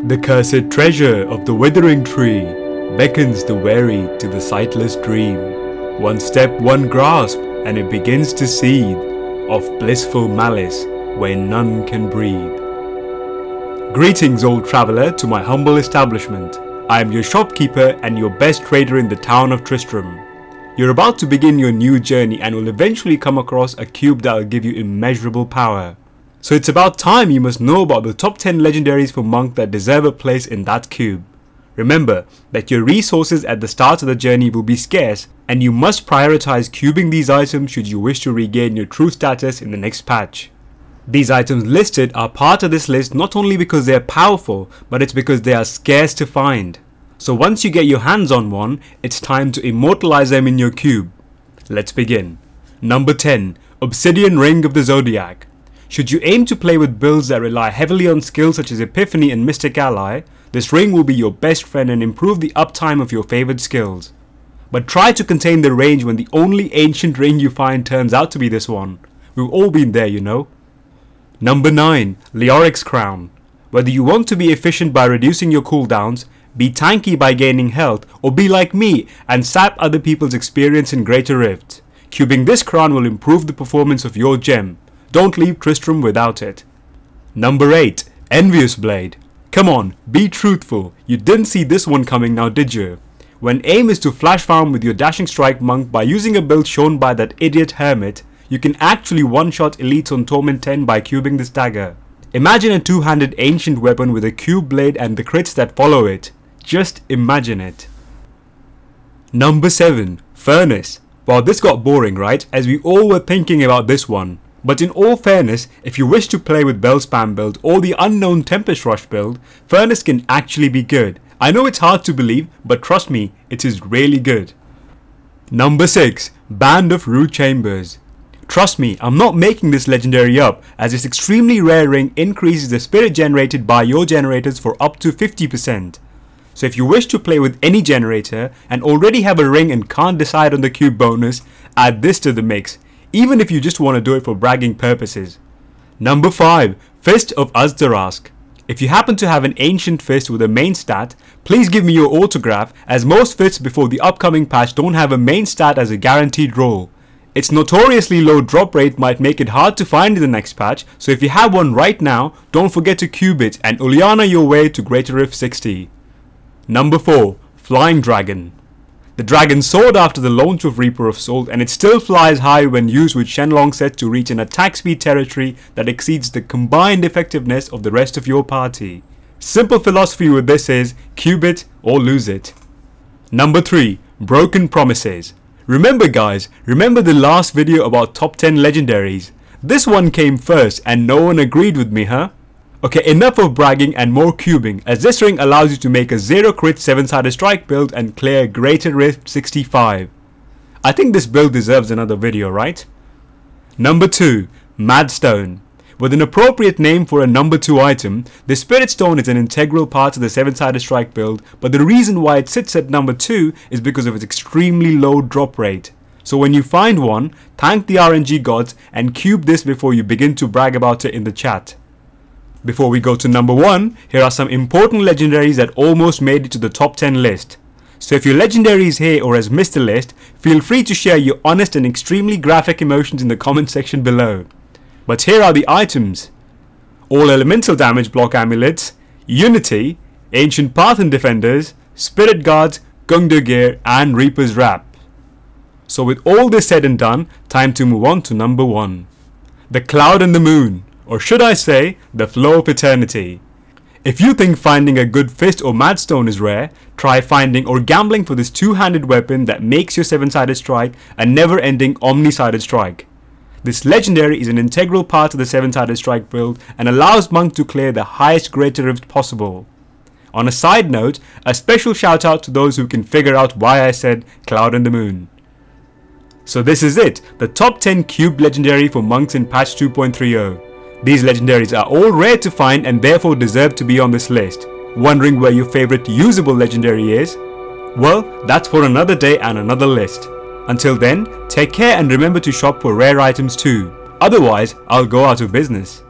The cursed treasure of the withering tree beckons the weary to the sightless dream. One step, one grasp, and it begins to seethe of blissful malice where none can breathe. Greetings, old traveller, to my humble establishment. I am your shopkeeper and your best trader in the town of Tristram. You're about to begin your new journey and will eventually come across a cube that will give you immeasurable power. So it's about time you must know about the top 10 legendaries for monk that deserve a place in that cube. Remember that your resources at the start of the journey will be scarce and you must prioritize cubing these items should you wish to regain your true status in the next patch. These items listed are part of this list not only because they are powerful, but it's because they are scarce to find. So once you get your hands on one, it's time to immortalize them in your cube. Let's begin. Number 10. Obsidian Ring of the Zodiac. Should you aim to play with builds that rely heavily on skills such as Epiphany and Mystic Ally, this ring will be your best friend and improve the uptime of your favoured skills. But try to contain the range when the only ancient ring you find turns out to be this one. We've all been there, you know. Number 9. Leorics Crown. Whether you want to be efficient by reducing your cooldowns, be tanky by gaining health, or be like me and sap other people's experience in Greater Rift, cubing this crown will improve the performance of your gem. Don't leave Tristram without it. Number 8. Envious Blade. Come on, be truthful. You didn't see this one coming now, did you? When aim is to flash farm with your dashing strike monk by using a build shown by that idiot hermit, you can actually one-shot elites on Torment 10 by cubing this dagger. Imagine a two-handed ancient weapon with a cube blade and the crits that follow it. Just imagine it. Number 7. Furnace. Well, this got boring, right? As we all were thinking about this one. But in all fairness, if you wish to play with Bell Spam build or the unknown Tempest Rush build, Furnace can actually be good. I know it's hard to believe, but trust me, it is really good. Number 6. Band of Rude Chambers. Trust me, I'm not making this legendary up, as this extremely rare ring increases the spirit generated by your generators for up to 50%. So if you wish to play with any generator and already have a ring and can't decide on the cube bonus, add this to the mix, even if you just want to do it for bragging purposes. Number 5. Fist of Azdarask. If you happen to have an ancient fist with a main stat, please give me your autograph, as most fists before the upcoming patch don't have a main stat as a guaranteed roll. Its notoriously low drop rate might make it hard to find in the next patch, so if you have one right now, don't forget to cube it and Uliana your way to Greater Rift 60. Number 4. Flying Dragon. The dragon soared after the launch of Reaper of Souls, and it still flies high when used with Shenlong set to reach an attack speed territory that exceeds the combined effectiveness of the rest of your party. Simple philosophy with this is, cube it or lose it. Number 3. Broken Promises. Remember guys, remember the last video about top 10 legendaries? This one came first and no one agreed with me, huh? Okay, enough of bragging and more cubing, as this ring allows you to make a 0 crit 7-sided strike build and clear Greater Rift 65. I think this build deserves another video, right? Number 2. Madstone. With an appropriate name for a number 2 item, the Spirit Stone is an integral part of the 7-sided strike build, but the reason why it sits at number 2 is because of its extremely low drop rate. So when you find one, thank the RNG gods and cube this before you begin to brag about it in the chat. Before we go to number 1, here are some important legendaries that almost made it to the top 10 list. So if your legendary is here or has missed the list, feel free to share your honest and extremely graphic emotions in the comment section below. But here are the items. All elemental damage block amulets, Unity, Ancient Path and Defenders, Spirit Guards, Gungdo Gear and Reaper's Wrap. So with all this said and done, time to move on to number 1. The Cloud and the Moon. Or should I say, the Flow of Eternity. If you think finding a good fist or madstone is rare, try finding or gambling for this two-handed weapon that makes your 7-sided strike a never-ending omni-sided strike. This legendary is an integral part of the 7-sided strike build and allows monk to clear the highest Greater Rift possible. On a side note, a special shout out to those who can figure out why I said Cloud and the Moon. So this is it, the top 10 cube legendary for monks in patch 2.30. These legendaries are all rare to find and therefore deserve to be on this list. Wondering where your favorite usable legendary is? Well, that's for another day and another list. Until then, take care and remember to shop for rare items too. Otherwise, I'll go out of business.